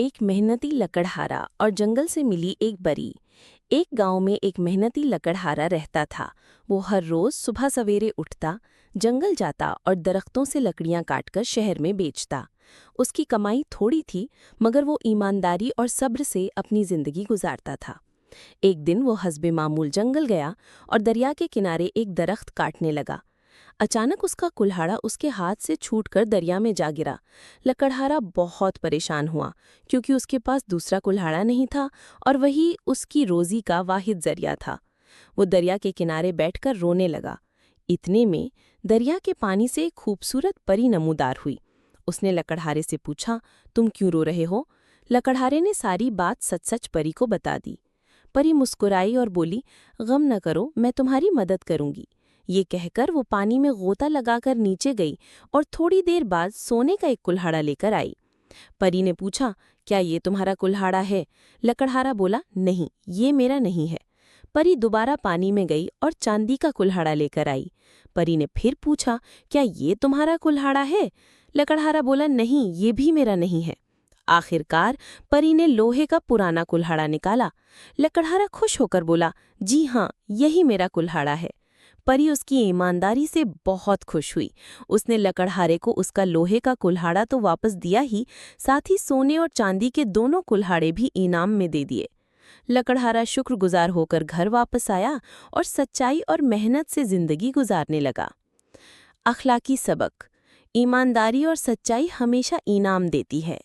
एक मेहनती लकड़हारा और जंगल से मिली एक बरी। एक गांव में एक मेहनती लकड़हारा रहता था। वो हर रोज सुबह सवेरे उठता, जंगल जाता और दरख्तों से लकड़ियां काटकर शहर में बेचता। उसकी कमाई थोड़ी थी, मगर वो ईमानदारी और सब्र से अपनी जिंदगी गुजारता था। एक दिन वो हस्बे मामूल जंगल गया और दरिया के किनारे एक दरख्त काटने लगा। अचानक उसका कुल्हाड़ा उसके हाथ से छूटकर दरिया में जा गिरा। लकड़हारा बहुत परेशान हुआ, क्योंकि उसके पास दूसरा कुल्हाड़ा नहीं था और वही उसकी रोजी का वाहिद जरिया था। वो दरिया के किनारे बैठकर रोने लगा। इतने में दरिया के पानी से एक खूबसूरत परी नमूदार हुई। उसने लकड़हारे से पूछा, तुम क्यों रो रहे हो? लकड़हारे ने सारी बात सच सच परी को बता दी। परी मुस्कुराई और बोली, गम न करो, मैं तुम्हारी मदद करूंगी। ये कहकर वो पानी में गोता लगाकर नीचे गई और थोड़ी देर बाद सोने का एक कुल्हाड़ा लेकर आई। परी ने पूछा, क्या ये तुम्हारा कुल्हाड़ा है? लकड़हारा बोला, नहीं, ये मेरा नहीं है। परी दोबारा पानी में गई और चांदी का कुल्हाड़ा लेकर आई। परी ने फिर पूछा, क्या ये तुम्हारा कुल्हाड़ा है? लकड़हारा बोला, नहीं, ये भी मेरा नहीं है। आखिरकार परी ने लोहे का पुराना कुल्हाड़ा निकाला। लकड़हारा खुश होकर बोला, जी हाँ, यही मेरा कुल्हाड़ा है। परी उसकी ईमानदारी से बहुत खुश हुई। उसने लकड़हारे को उसका लोहे का कुल्हाड़ा तो वापस दिया ही, साथ ही सोने और चांदी के दोनों कुल्हाड़े भी इनाम में दे दिए। लकड़हारा शुक्रगुजार होकर घर वापस आया और सच्चाई और मेहनत से जिंदगी गुजारने लगा। अखलाकी सबक: ईमानदारी और सच्चाई हमेशा इनाम देती है।